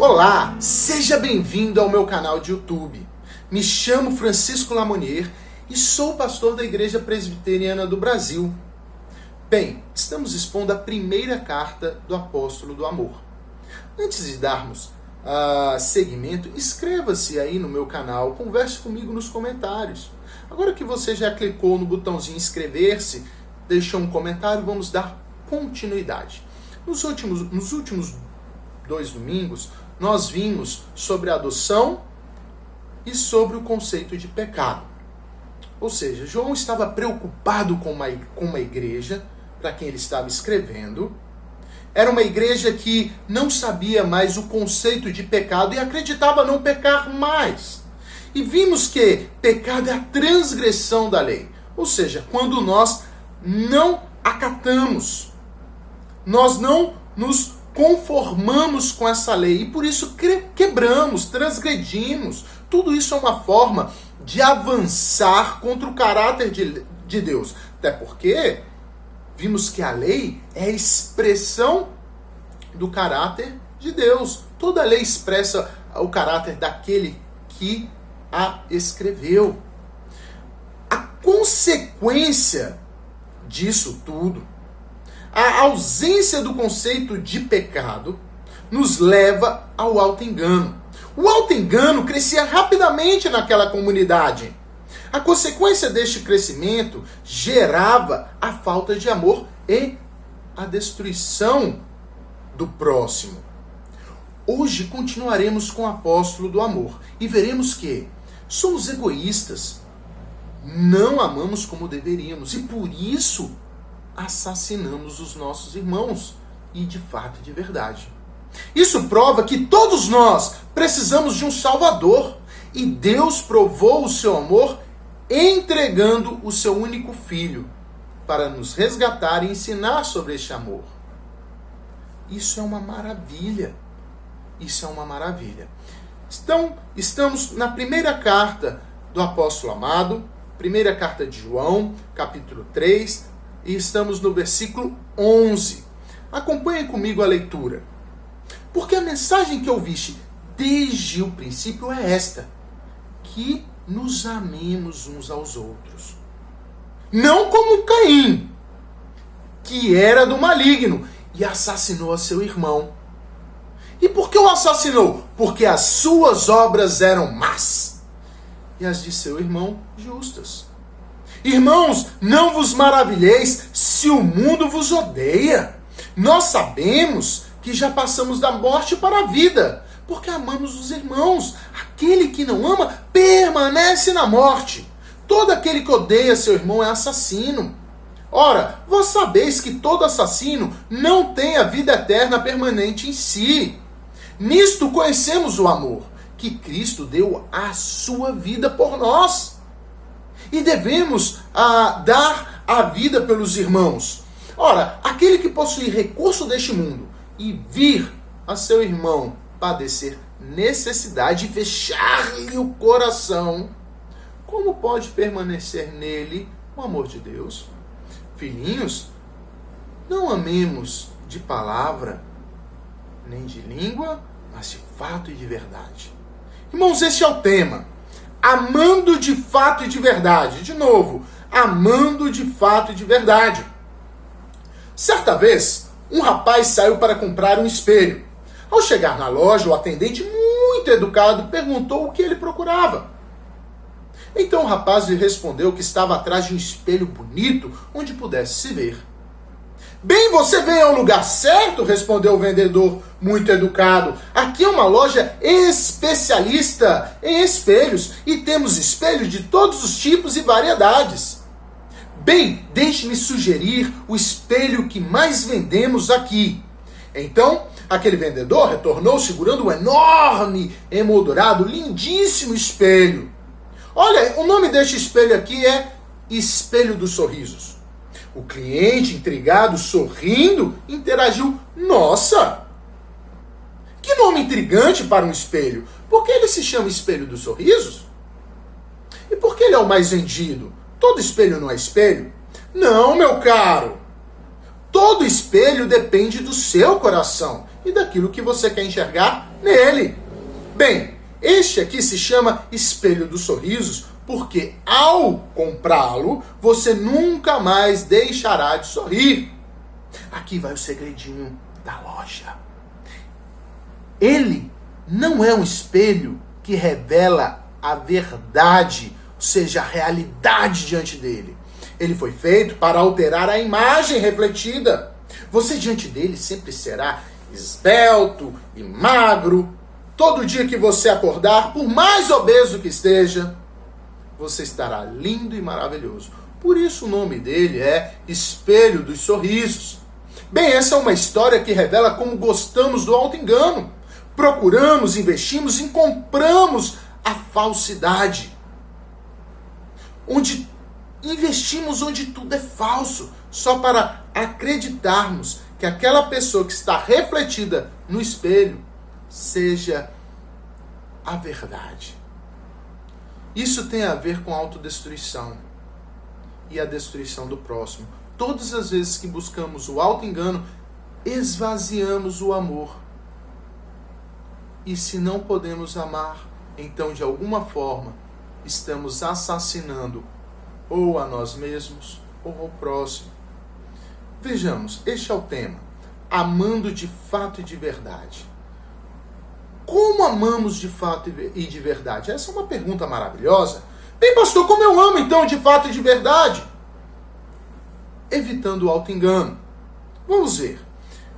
Olá, seja bem-vindo ao meu canal de YouTube. Me chamo Francisco Lamonier e sou pastor da Igreja Presbiteriana do Brasil. Bem, estamos expondo a primeira carta do Apóstolo do Amor. Antes de darmos seguimento, inscreva-se aí no meu canal, converse comigo nos comentários. Agora que você já clicou no botãozinho inscrever-se, deixou um comentário, vamos dar continuidade. Nos últimos 2 domingos, nós vimos sobre a adoção e sobre o conceito de pecado. Ou seja, João estava preocupado com uma igreja para quem ele estava escrevendo. Era uma igreja que não sabia mais o conceito de pecado e acreditava não pecar mais. E vimos que pecado é a transgressão da lei. Ou seja, quando nós não acatamos, nós não nos conformamos com essa lei e por isso quebramos, transgredimos. Tudo isso é uma forma de avançar contra o caráter de Deus. Até porque vimos que a lei é a expressão do caráter de Deus. Toda lei expressa o caráter daquele que a escreveu. A consequência disso tudo, a ausência do conceito de pecado, nos leva ao auto-engano. O auto-engano crescia rapidamente naquela comunidade. A consequência deste crescimento gerava a falta de amor e a destruição do próximo. Hoje continuaremos com o apóstolo do amor e veremos que somos egoístas, não amamos como deveríamos e por isso assassinamos os nossos irmãos, e de fato e de verdade. Isso prova que todos nós precisamos de um Salvador, e Deus provou o seu amor entregando o seu único Filho para nos resgatar e ensinar sobre este amor. Isso é uma maravilha. Isso é uma maravilha. Então, estamos na primeira carta do apóstolo amado, primeira carta de João, capítulo 3, e estamos no versículo 11. Acompanhem comigo a leitura. Porque a mensagem que ouviste desde o princípio é esta: que nos amemos uns aos outros. Não como Caim, que era do maligno e assassinou a seu irmão. E por que o assassinou? Porque as suas obras eram más e as de seu irmão justas. Irmãos, não vos maravilheis se o mundo vos odeia. Nós sabemos que já passamos da morte para a vida, porque amamos os irmãos. Aquele que não ama permanece na morte. Todo aquele que odeia seu irmão é assassino. Ora, vós sabeis que todo assassino não tem a vida eterna permanente em si. Nisto conhecemos o amor, que Cristo deu a sua vida por nós. E devemos dar a vida pelos irmãos. Ora, aquele que possui recurso deste mundo e vir a seu irmão padecer necessidade e fechar-lhe o coração, como pode permanecer nele o amor de Deus? Filhinhos, não amemos de palavra, nem de língua, mas de fato e de verdade. Irmãos, este é o tema. Amando de fato e de verdade. De novo, amando de fato e de verdade. Certa vez, um rapaz saiu para comprar um espelho. Ao chegar na loja, o atendente, muito educado, perguntou o que ele procurava. Então o rapaz lhe respondeu que estava atrás de um espelho bonito, onde pudesse se ver. Bem, você veio ao lugar certo, respondeu o vendedor, muito educado. Aqui é uma loja especialista em espelhos e temos espelhos de todos os tipos e variedades. Bem, deixe-me sugerir o espelho que mais vendemos aqui. Então, aquele vendedor retornou segurando um enorme, emoldurado, lindíssimo espelho. Olha, o nome deste espelho aqui é Espelho dos Sorrisos. O cliente, intrigado, sorrindo, interagiu. Nossa! Que nome intrigante para um espelho. Por que ele se chama Espelho dos Sorrisos? E por que ele é o mais vendido? Todo espelho não é espelho? Não, meu caro. Todo espelho depende do seu coração e daquilo que você quer enxergar nele. Bem, este aqui se chama espelho dos sorrisos porque ao comprá-lo, você nunca mais deixará de sorrir. Aqui vai o segredinho da loja. Ele não é um espelho que revela a verdade, ou seja, a realidade diante dele. Ele foi feito para alterar a imagem refletida. Você diante dele sempre será esbelto e magro. Todo dia que você acordar, por mais obeso que esteja, você estará lindo e maravilhoso. Por isso o nome dele é Espelho dos Sorrisos. Bem, essa é uma história que revela como gostamos do auto-engano. Procuramos, investimos e compramos a falsidade. Investimos onde tudo é falso, só para acreditarmos que aquela pessoa que está refletida no espelho seja a verdade. Isso tem a ver com a autodestruição e a destruição do próximo. Todas as vezes que buscamos o auto-engano, esvaziamos o amor. E se não podemos amar, então de alguma forma estamos assassinando ou a nós mesmos ou ao próximo. Vejamos, este é o tema. Amando de fato e de verdade. Como amamos de fato e de verdade? Essa é uma pergunta maravilhosa. Bem, pastor, como eu amo então de fato e de verdade? Evitando o auto-engano. Vamos ver.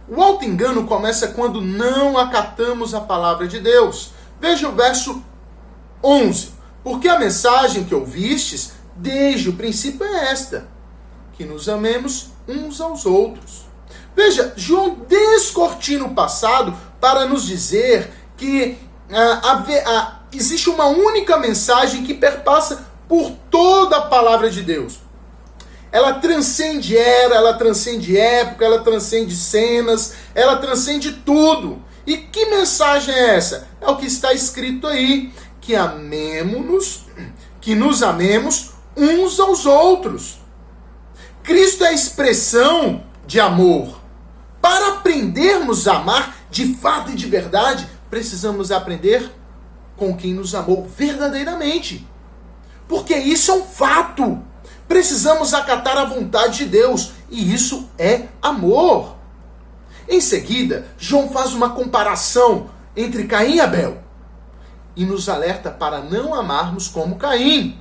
O auto-engano começa quando não acatamos a palavra de Deus. Veja o verso 11. Porque a mensagem que ouvistes desde o princípio é esta: que nos amemos uns aos outros. Veja, João descortina o passado para nos dizer que existe uma única mensagem que perpassa por toda a palavra de Deus. Ela transcende era, ela transcende época, ela transcende cenas, ela transcende tudo. E que mensagem é essa? É o que está escrito aí, que nos amemos uns aos outros. Cristo é a expressão de amor. Para aprendermos a amar de fato e de verdade, precisamos aprender com quem nos amou verdadeiramente. Porque isso é um fato. Precisamos acatar a vontade de Deus, e isso é amor. Em seguida, João faz uma comparação entre Caim e Abel e nos alerta para não amarmos como Caim.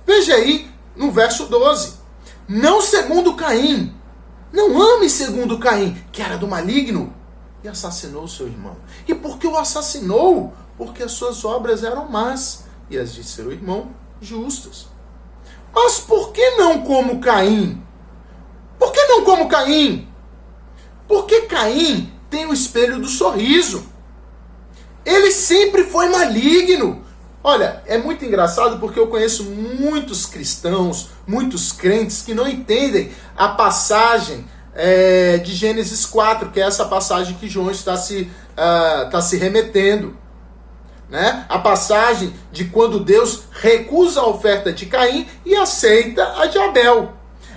Veja aí no verso 12. Não segundo Caim. Não ame segundo Caim, que era do maligno e assassinou seu irmão. E por que o assassinou? Porque as suas obras eram más e as de seu irmão justas. Mas por que não como Caim? Por que não como Caim? Porque Caim tem o espelho do sorriso. Ele sempre foi maligno. Olha, é muito engraçado porque eu conheço muitos cristãos, muitos crentes que não entendem a passagem de Gênesis 4, que é essa passagem que João está se remetendo. Né? A passagem de quando Deus recusa a oferta de Caim e aceita a de Abel.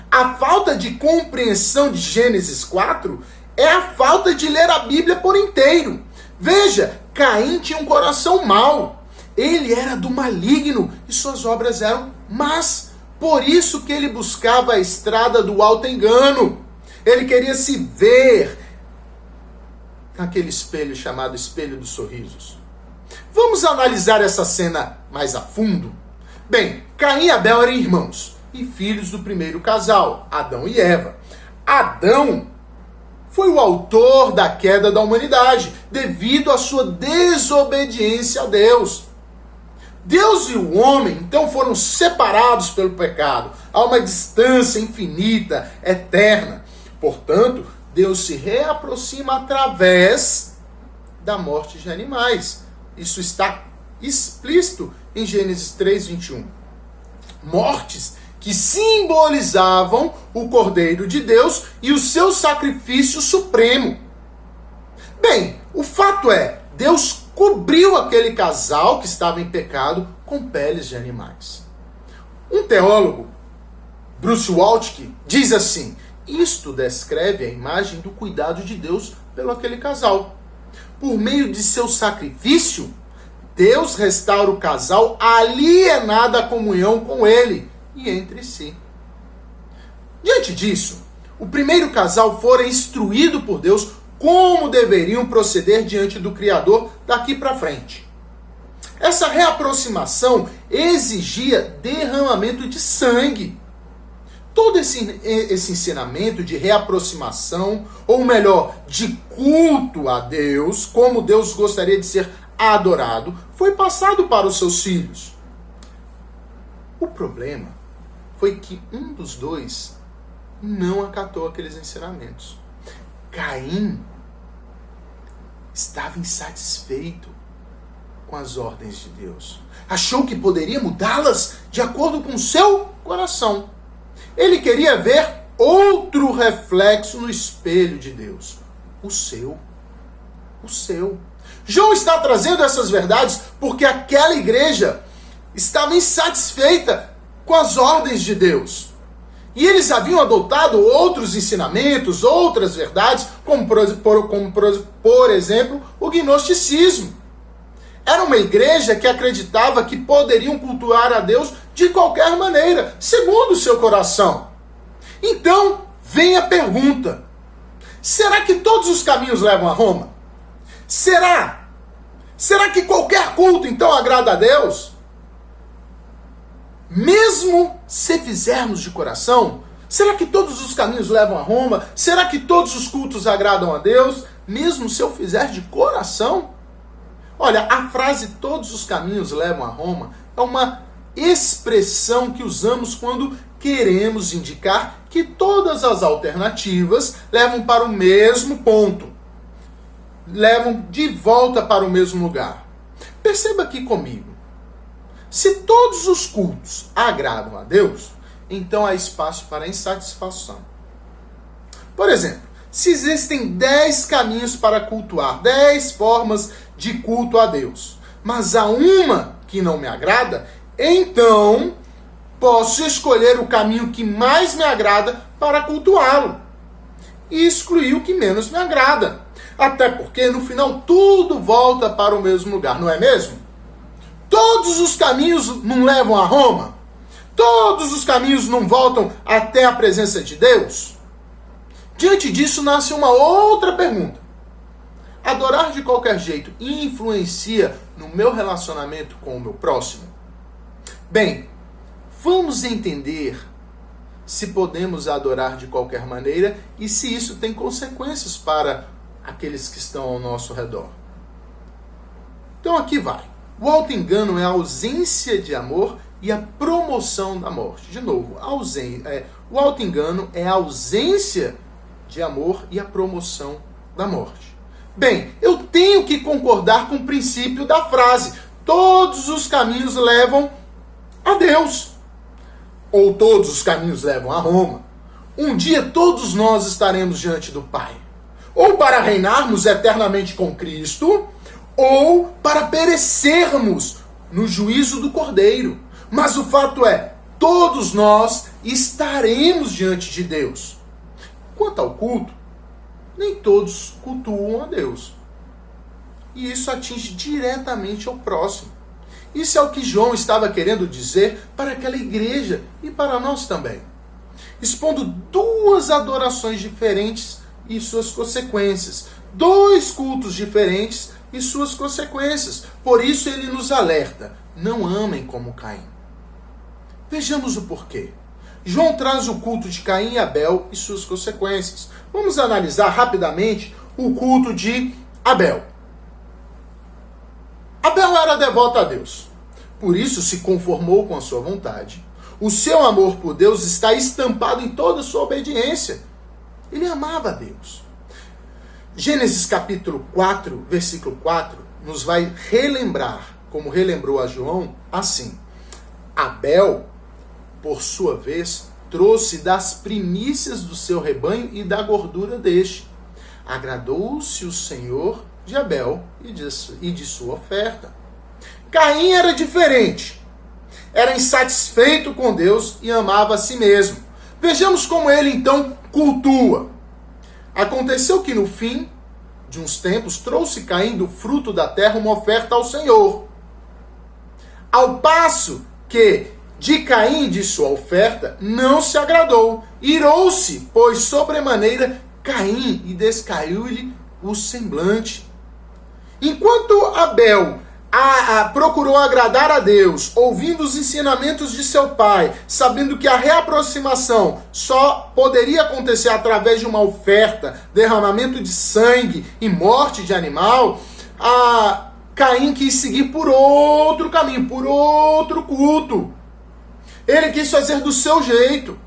A falta de compreensão de Gênesis 4 é a falta de ler a Bíblia por inteiro. Veja, Caim tinha um coração mau. Ele era do maligno e suas obras eram más. Por isso que ele buscava a estrada do auto-engano. Ele queria se ver naquele espelho chamado espelho dos sorrisos. Vamos analisar essa cena mais a fundo? Bem, Caim e Abel eram irmãos e filhos do primeiro casal, Adão e Eva. Adão foi o autor da queda da humanidade, devido à sua desobediência a Deus. Deus e o homem, então, foram separados pelo pecado, a uma distância infinita, eterna. Portanto, Deus se reaproxima através da morte de animais. Isso está explícito em Gênesis 3:21. Mortes que simbolizavam o Cordeiro de Deus e o seu sacrifício supremo. Bem, o fato é, Deus cobriu aquele casal que estava em pecado com peles de animais. Um teólogo, Bruce Waltke, diz assim, Isto descreve a imagem do cuidado de Deus pelo aquele casal. Por meio de seu sacrifício, Deus restaura o casal alienado à comunhão com ele e entre si. Diante disso, o primeiro casal fora instruído por Deus como deveriam proceder diante do Criador daqui para frente. Essa reaproximação exigia derramamento de sangue. Todo esse ensinamento de reaproximação, ou melhor, de culto a Deus, como Deus gostaria de ser adorado, foi passado para os seus filhos. O problema foi que um dos dois não acatou aqueles ensinamentos. Caim estava insatisfeito com as ordens de Deus. Achou que poderia mudá-las de acordo com o seu coração. Ele queria ver outro reflexo no espelho de Deus. O seu. O seu. João está trazendo essas verdades porque aquela igreja estava insatisfeita com as ordens de Deus. E eles haviam adotado outros ensinamentos, outras verdades, como por exemplo, o gnosticismo. Era uma igreja que acreditava que poderiam cultuar a Deus de qualquer maneira, segundo o seu coração. Então, vem a pergunta: será que todos os caminhos levam a Roma? Será? Será que qualquer culto, então, agrada a Deus? Mesmo se fizermos de coração, será que todos os caminhos levam a Roma? Será que todos os cultos agradam a Deus? Mesmo se eu fizer de coração? Olha, a frase "todos os caminhos levam a Roma" é uma expressão que usamos quando queremos indicar que todas as alternativas levam para o mesmo ponto. Levam de volta para o mesmo lugar. Perceba aqui comigo. Se todos os cultos agradam a Deus, então há espaço para insatisfação. Por exemplo, se existem 10 caminhos para cultuar, 10 formas de culto a Deus, mas há uma que não me agrada, então posso escolher o caminho que mais me agrada para cultuá-lo e excluir o que menos me agrada. Até porque no final tudo volta para o mesmo lugar, não é mesmo? Todos os caminhos não levam a Roma? Todos os caminhos não voltam até a presença de Deus? Diante disso nasce uma outra pergunta. Adorar de qualquer jeito influencia no meu relacionamento com o meu próximo? Bem, vamos entender se podemos adorar de qualquer maneira e se isso tem consequências para aqueles que estão ao nosso redor. Então aqui vai. O auto-engano é a ausência de amor e a promoção da morte. De novo, o auto-engano é a ausência de amor e a promoção da morte. Bem, eu tenho que concordar com o princípio da frase: todos os caminhos levam a Deus. Ou todos os caminhos levam a Roma. Um dia todos nós estaremos diante do Pai. Ou para reinarmos eternamente com Cristo, ou para perecermos no juízo do Cordeiro. Mas o fato é, todos nós estaremos diante de Deus. Quanto ao culto, nem todos cultuam a Deus. E isso atinge diretamente ao próximo. Isso é o que João estava querendo dizer para aquela igreja e para nós também. Expondo duas adorações diferentes e suas consequências. Dois cultos diferentes e suas consequências. Por isso ele nos alerta: não amem como Caim. Vejamos o porquê. João traz o culto de Caim e Abel e suas consequências. Vamos analisar rapidamente o culto de Abel. Abel era devoto a Deus. Por isso se conformou com a sua vontade. O seu amor por Deus está estampado em toda a sua obediência. Ele amava a Deus. Gênesis capítulo 4, versículo 4, nos vai relembrar, como relembrou a João, assim: Abel, por sua vez, trouxe das primícias do seu rebanho e da gordura deste. Agradou-se o Senhor de Abel e de sua oferta. Caim era diferente. Era insatisfeito com Deus e amava a si mesmo. Vejamos como ele então cultua. Aconteceu que no fim de uns tempos trouxe Caim do fruto da terra uma oferta ao Senhor. Ao passo que de Caim de sua oferta não se agradou. Irou-se, pois sobremaneira Caim, e descaiu-lhe o semblante. Enquanto Abel procurou agradar a Deus, ouvindo os ensinamentos de seu pai, sabendo que a reaproximação só poderia acontecer através de uma oferta, derramamento de sangue e morte de animal, Caim quis seguir por outro caminho, por outro culto. Ele quis fazer do seu jeito.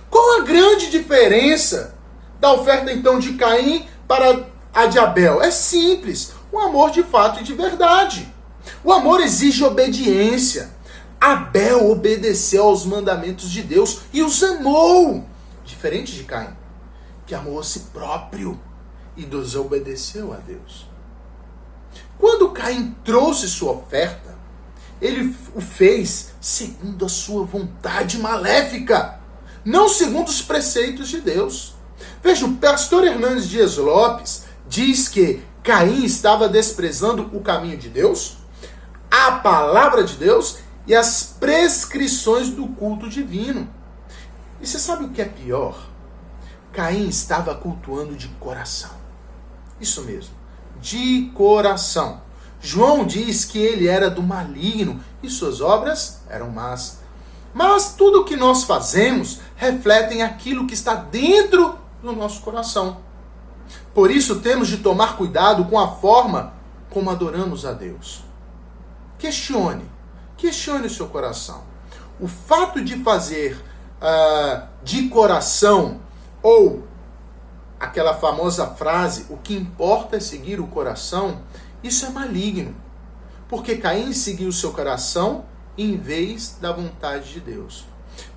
Qual a grande diferença da oferta então de Caim para a de Abel? É simples, o amor de fato e de verdade. O amor exige obediência. Abel obedeceu aos mandamentos de Deus e os amou. Diferente de Caim, que amou a si próprio e desobedeceu a Deus. Quando Caim trouxe sua oferta, ele o fez segundo a sua vontade maléfica, não segundo os preceitos de Deus. Veja, o pastor Hernandes Dias Lopes diz que Caim estava desprezando o caminho de Deus, a palavra de Deus e as prescrições do culto divino. E você sabe o que é pior? Caim estava cultuando de coração. Isso mesmo, de coração. João diz que ele era do maligno e suas obras eram más. Mas tudo o que nós fazemos reflete aquilo que está dentro do nosso coração. Por isso temos de tomar cuidado com a forma como adoramos a Deus. Questione o seu coração. O fato de fazer de coração, ou aquela famosa frase, o que importa é seguir o coração, isso é maligno. Porque Caim seguiu o seu coração em vez da vontade de Deus.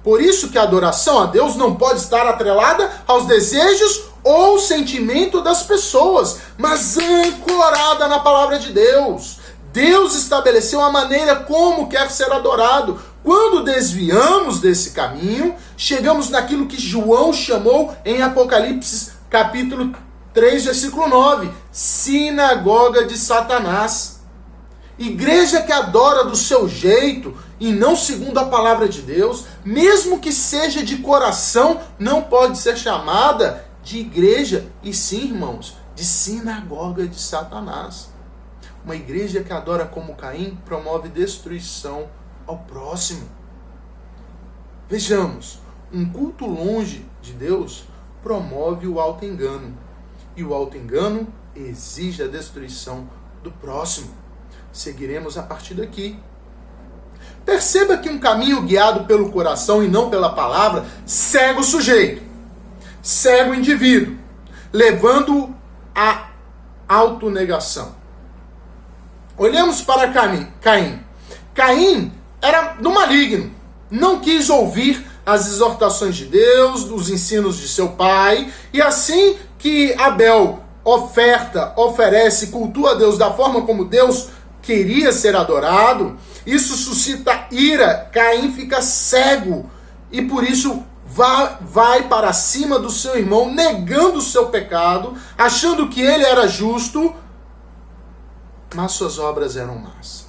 Por isso que a adoração a Deus não pode estar atrelada aos desejos ou sentimento das pessoas, mas ancorada na palavra de Deus. Deus estabeleceu a maneira como quer ser adorado. Quando desviamos desse caminho, chegamos naquilo que João chamou em Apocalipse capítulo 3, versículo 9, sinagoga de Satanás. Igreja que adora do seu jeito e não segundo a palavra de Deus, mesmo que seja de coração, não pode ser chamada de igreja, e sim, irmãos, de sinagoga de Satanás. Uma igreja que adora como Caim promove destruição ao próximo. Vejamos, um culto longe de Deus promove o auto-engano. E o auto-engano exige a destruição do próximo. Seguiremos a partir daqui. Perceba que um caminho guiado pelo coração e não pela palavra cega o sujeito, cega o indivíduo, levando-o à autonegação. Olhamos para Caim. Caim era do maligno, não quis ouvir as exortações de Deus, os ensinos de seu pai, e assim que Abel oferece, cultua a Deus da forma como Deus queria ser adorado, isso suscita ira. Caim fica cego e por isso vai para cima do seu irmão, negando o seu pecado, achando que ele era justo, mas suas obras eram más.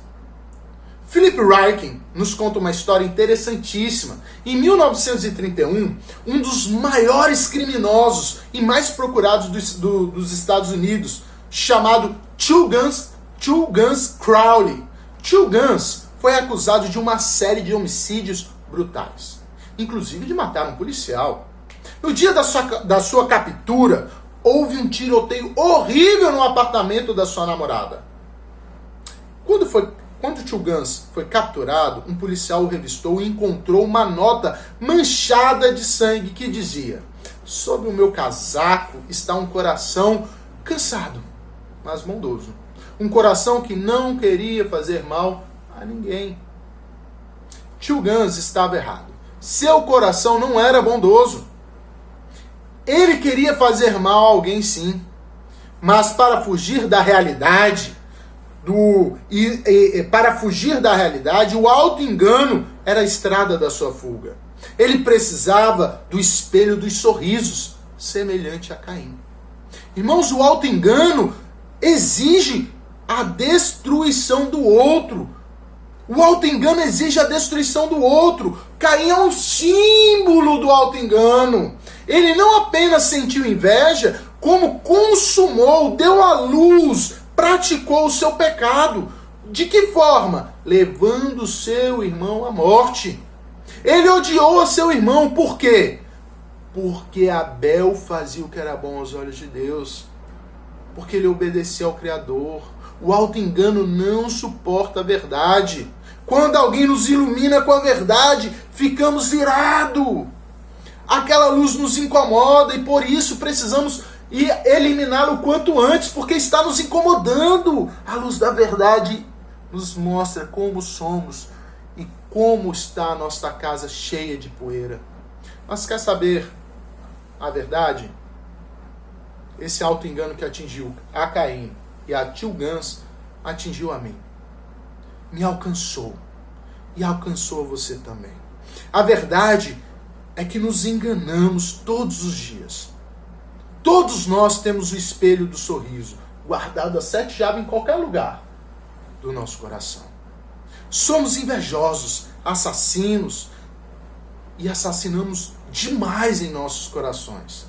Philip Ryken nos conta uma história interessantíssima. Em 1931, um dos maiores criminosos e mais procurados dos Estados Unidos, chamado Two Guns Crowley. Two Guns foi acusado de uma série de homicídios brutais, inclusive de matar um policial. No dia da sua captura, houve um tiroteio horrível no apartamento da sua namorada. Quando Two Guns foi capturado, um policial o revistou e encontrou uma nota manchada de sangue que dizia: sob o meu casaco está um coração cansado, mas bondoso. Um coração que não queria fazer mal a ninguém. Two Guns estava errado. Seu coração não era bondoso. Ele queria fazer mal a alguém, sim. Mas para fugir da realidade, o auto-engano era a estrada da sua fuga. Ele precisava do espelho dos sorrisos, semelhante a Caim. Irmãos, o auto-engano exige a destruição do outro. O auto-engano exige a destruição do outro. Caim é um símbolo do auto-engano. Ele não apenas sentiu inveja, como consumou, deu à luz, praticou o seu pecado. De que forma? Levando seu irmão à morte. Ele odiou a seu irmão, por quê? Porque Abel fazia o que era bom aos olhos de Deus. Porque ele obedecia ao Criador. O auto-engano não suporta a verdade. Quando alguém nos ilumina com a verdade, ficamos irados. Aquela luz nos incomoda e por isso precisamos eliminá-la o quanto antes, porque está nos incomodando. A luz da verdade nos mostra como somos e como está a nossa casa cheia de poeira. Mas quer saber a verdade? Esse auto-engano que atingiu a Caim e a tio Gans atingiu a mim. Me alcançou. E alcançou você também. A verdade é que nos enganamos todos os dias. Todos nós temos o espelho do sorriso, guardado a 7 chaves em qualquer lugar do nosso coração. Somos invejosos, assassinos, e assassinamos demais em nossos corações.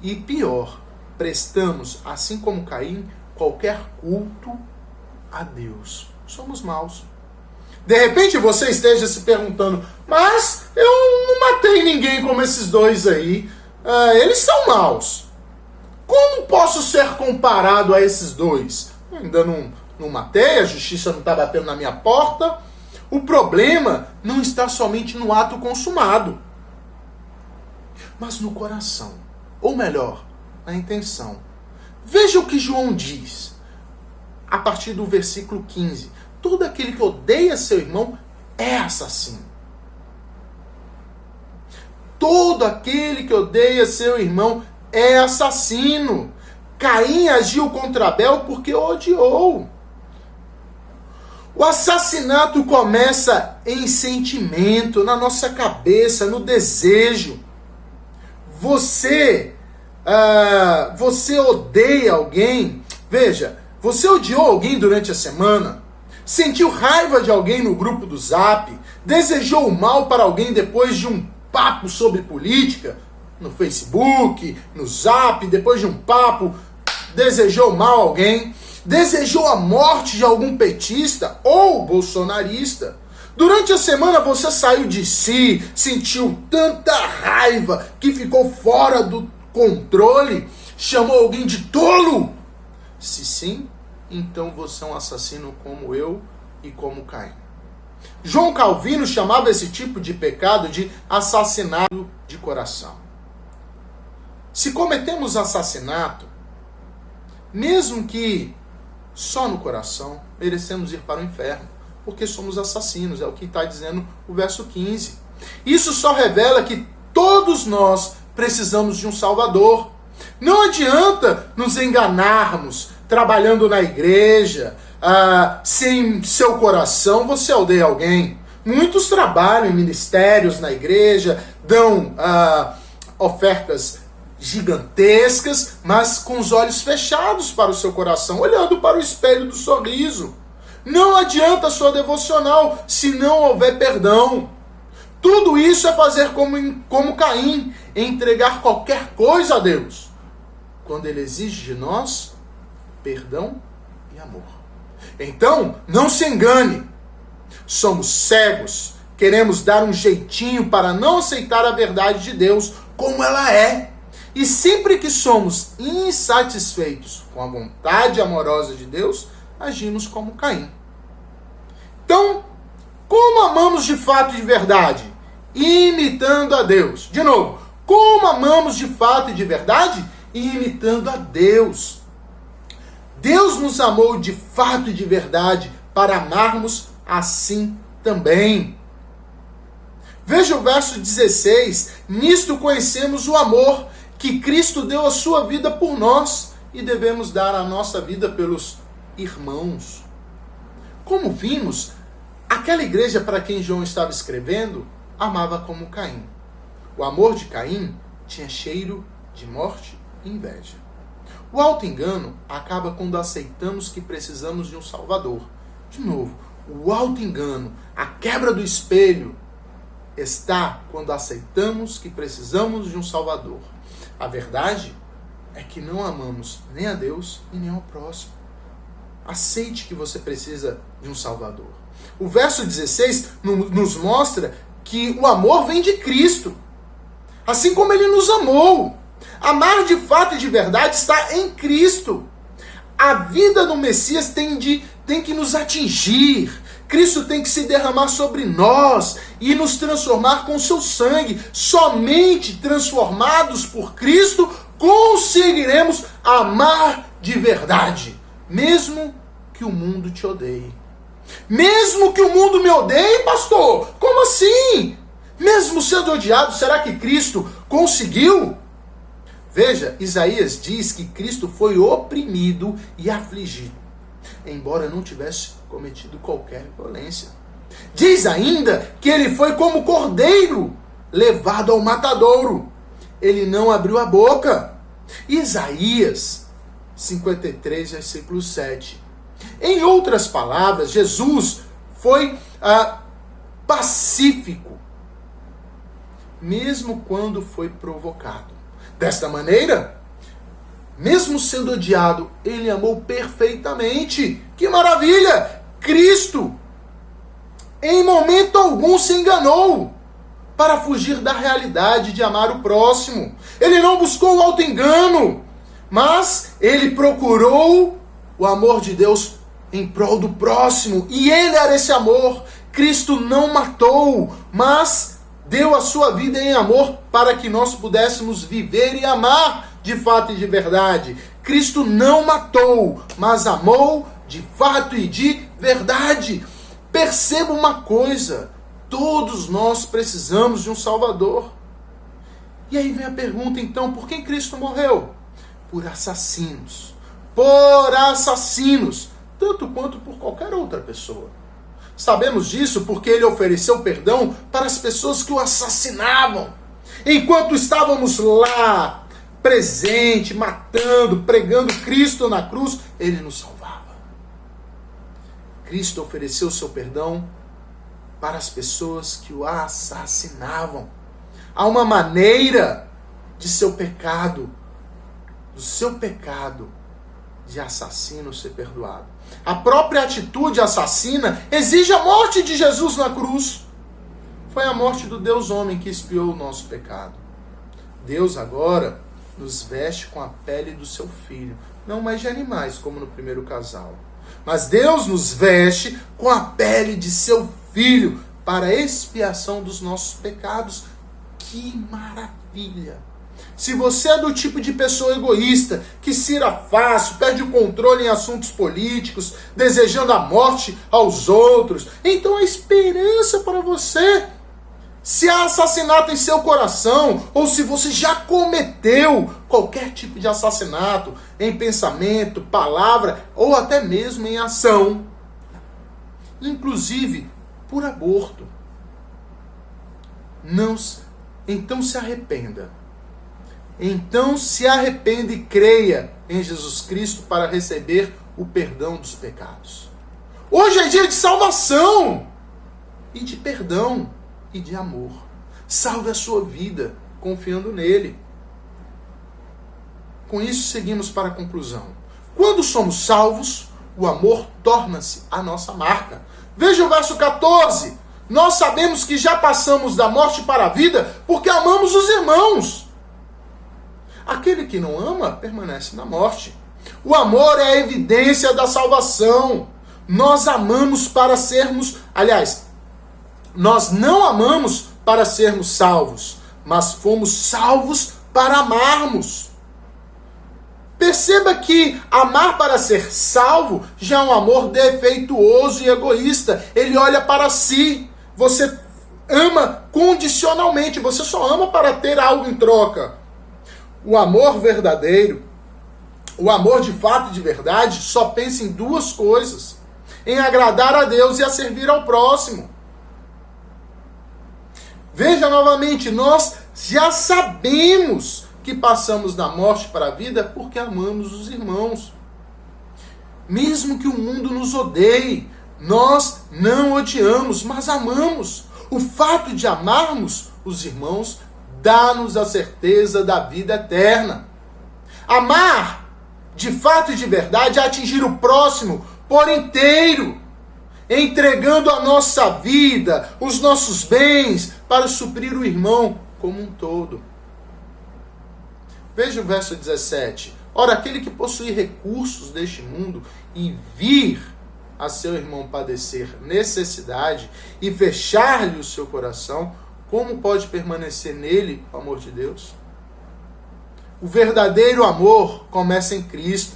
E pior, prestamos, assim como Caim, qualquer culto a Deus. Somos maus. De repente você esteja se perguntando, mas eu não matei ninguém como esses dois aí. Eles são maus. Como posso ser comparado a esses dois? Eu ainda não matei, a justiça não está batendo na minha porta. O problema não está somente no ato consumado, mas no coração. Ou melhor, na intenção. Veja o que João diz, a partir do versículo 15. Todo aquele que odeia seu irmão é assassino. Todo aquele que odeia seu irmão é assassino. Caim agiu contra Abel porque odiou. O assassinato começa em sentimento, na nossa cabeça, no desejo. Você odeia alguém? Veja, você odiou alguém durante a semana? Sentiu raiva de alguém no grupo do Zap? Desejou o mal para alguém depois de um papo sobre política? No Facebook, no Zap, depois de um papo, desejou mal a alguém? Desejou a morte de algum petista ou bolsonarista? Durante a semana você saiu de si, sentiu tanta raiva que ficou fora do controle? Chamou alguém de tolo? Se sim, então você é um assassino como eu e como Caim. João Calvino chamava esse tipo de pecado de assassinato de coração. Se cometemos assassinato, mesmo que só no coração, merecemos ir para o inferno, porque somos assassinos, é o que está dizendo o verso 15. Isso só revela que todos nós precisamos de um Salvador. Não adianta nos enganarmos, trabalhando na igreja, sem seu coração você odeia alguém. Muitos trabalham em ministérios na igreja, dão ofertas gigantescas, mas com os olhos fechados para o seu coração, olhando para o espelho do sorriso. Não adianta a sua devocional se não houver perdão. Tudo isso é fazer como Caim, entregar qualquer coisa a Deus, quando Ele exige de nós perdão e amor. Então, não se engane. Somos cegos, queremos dar um jeitinho para não aceitar a verdade de Deus como ela é. E sempre que somos insatisfeitos com a vontade amorosa de Deus, agimos como Caim. Então, como amamos de fato e de verdade? Imitando a Deus. De novo, como amamos de fato e de verdade? Imitando a Deus. Deus nos amou de fato e de verdade para amarmos assim também. Veja o verso 16. Nisto conhecemos o amor que Cristo deu a sua vida por nós e devemos dar a nossa vida pelos irmãos. Como vimos, aquela igreja para quem João estava escrevendo, amava como Caim. O amor de Caim tinha cheiro de morte e inveja. O auto-engano acaba quando aceitamos que precisamos de um Salvador. De novo, o auto-engano, a quebra do espelho, está quando aceitamos que precisamos de um Salvador. A verdade é que não amamos nem a Deus e nem ao próximo. Aceite que você precisa de um Salvador. O verso 16 nos mostra que o amor vem de Cristo. Assim como Ele nos amou. Amar de fato e de verdade está em Cristo. A vida do Messias tem que nos atingir. Cristo tem que se derramar sobre nós e nos transformar com seu sangue. Somente transformados por Cristo conseguiremos amar de verdade. Mesmo que o mundo te odeie. Mesmo que o mundo me odeie, pastor? Como assim? Mesmo sendo odiado, será que Cristo conseguiu? Veja, Isaías diz que Cristo foi oprimido e afligido, embora não tivesse cometido qualquer violência. Diz ainda que ele foi como cordeiro levado ao matadouro. Ele não abriu a boca. Isaías 53, versículo 7. Em outras palavras, Jesus foi pacífico, mesmo quando foi provocado. Desta maneira, mesmo sendo odiado, ele amou perfeitamente. Que maravilha! Cristo, em momento algum, se enganou para fugir da realidade de amar o próximo. Ele não buscou o auto-engano, mas ele procurou o amor de Deus em prol do próximo. E ele era esse amor. Cristo não matou, mas deu a sua vida em amor para que nós pudéssemos viver e amar de fato e de verdade. Cristo não matou, mas amou de fato e de verdade. Perceba uma coisa, todos nós precisamos de um Salvador. E aí vem a pergunta então, por quem Cristo morreu? Por assassinos. Por assassinos, tanto quanto por qualquer outra pessoa. Sabemos disso porque ele ofereceu perdão para as pessoas que o assassinavam. Enquanto estávamos lá, presente, matando, pregando Cristo na cruz, ele nos salvava. Cristo ofereceu seu perdão para as pessoas que o assassinavam. Há uma maneira de seu pecado, do seu pecado de assassino ser perdoado. A própria atitude assassina exige a morte de Jesus na cruz. Foi a morte do Deus homem que expiou o nosso pecado. Deus agora nos veste com a pele do seu filho, não mais de animais como no primeiro casal. Mas Deus nos veste com a pele de seu filho para a expiação dos nossos pecados. Que maravilha! Se você é do tipo de pessoa egoísta, que se ira fácil, perde o controle em assuntos políticos, desejando a morte aos outros, então há esperança para você. Se há assassinato em seu coração, ou se você já cometeu qualquer tipo de assassinato, em pensamento, palavra, ou até mesmo em ação, inclusive por aborto, então se arrependa. Então se arrependa e creia em Jesus Cristo para receber o perdão dos pecados. Hoje é dia de salvação e de perdão e de amor. Salve a sua vida confiando nele. Com isso seguimos para a conclusão. Quando somos salvos, o amor torna-se a nossa marca. Veja o verso 14. Nós sabemos que já passamos da morte para a vida porque amamos os irmãos. Aquele que não ama permanece na morte. O amor é a evidência da salvação. Nós amamos para sermos... Aliás, nós não amamos para sermos salvos, mas fomos salvos para amarmos. Perceba que amar para ser salvo já é um amor defeituoso e egoísta. Ele olha para si. Você ama condicionalmente. Você só ama para ter algo em troca. O amor verdadeiro, o amor de fato e de verdade, só pensa em duas coisas: em agradar a Deus e a servir ao próximo. Veja novamente, nós já sabemos que passamos da morte para a vida porque amamos os irmãos. Mesmo que o mundo nos odeie, nós não odiamos, mas amamos. O fato de amarmos os irmãos dá-nos a certeza da vida eterna. Amar, de fato e de verdade, é atingir o próximo por inteiro, entregando a nossa vida, os nossos bens, para suprir o irmão como um todo. Veja o verso 17. Ora, aquele que possui recursos deste mundo e vir a seu irmão padecer necessidade e fechar-lhe o seu coração, como pode permanecer nele o amor de Deus? O verdadeiro amor começa em Cristo.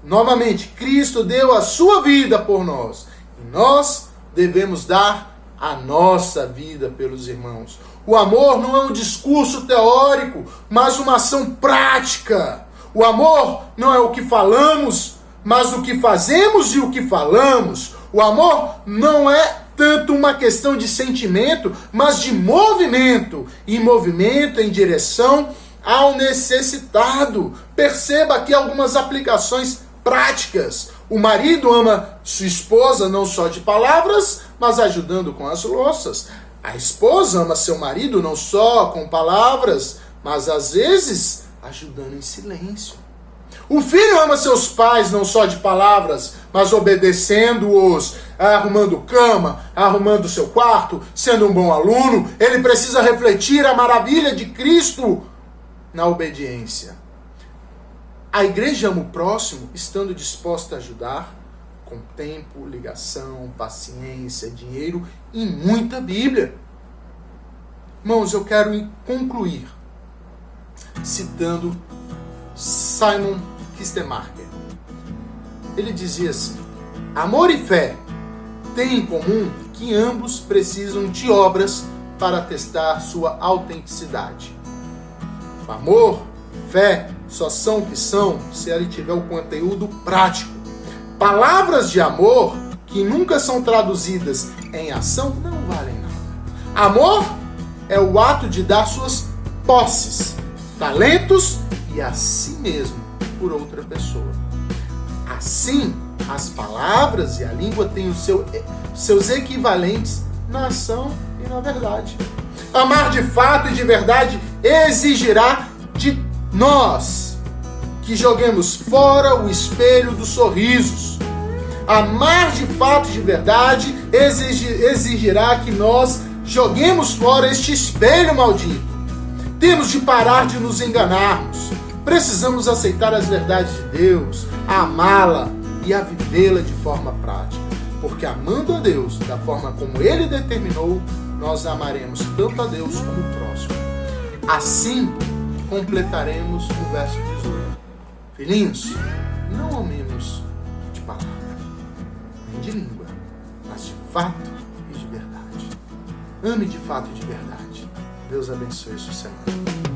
Novamente, Cristo deu a sua vida por nós. E nós devemos dar a nossa vida pelos irmãos. O amor não é um discurso teórico, mas uma ação prática. O amor não é o que falamos, mas o que fazemos e o que falamos. O amor não é tanto uma questão de sentimento, mas de movimento. E movimento em direção ao necessitado. Perceba aqui algumas aplicações práticas. O marido ama sua esposa não só de palavras, mas ajudando com as louças. A esposa ama seu marido não só com palavras, mas às vezes ajudando em silêncio. O filho ama seus pais não só de palavras, mas obedecendo-os, arrumando cama, arrumando seu quarto, sendo um bom aluno. Ele precisa refletir a maravilha de Cristo na obediência. A igreja ama o próximo, estando disposta a ajudar com tempo, ligação, paciência, dinheiro e muita Bíblia. Irmãos, eu quero concluir citando Simon Kistemaker. Ele dizia assim: amor e fé têm em comum que ambos precisam de obras para testar sua autenticidade. O amor e fé só são o que são se ele tiver o conteúdo prático. Palavras de amor que nunca são traduzidas em ação não valem nada. Amor é o ato de dar suas posses, talentos e a si mesmo por outra pessoa. Assim, as palavras e a língua têm seus equivalentes na ação e na verdade. Amar de fato e de verdade exigirá de nós que joguemos fora o espelho dos sorrisos. Amar de fato e de verdade exigirá que nós joguemos fora este espelho maldito. Temos de parar de nos enganarmos. Precisamos aceitar as verdades de Deus, a amá-la e a vivê-la de forma prática. Porque amando a Deus da forma como Ele determinou, nós amaremos tanto a Deus como o próximo. Assim, completaremos o verso 18. Filhinhos, não amemos de palavra, nem de língua, mas de fato e de verdade. Ame de fato e de verdade. Deus abençoe sua semana.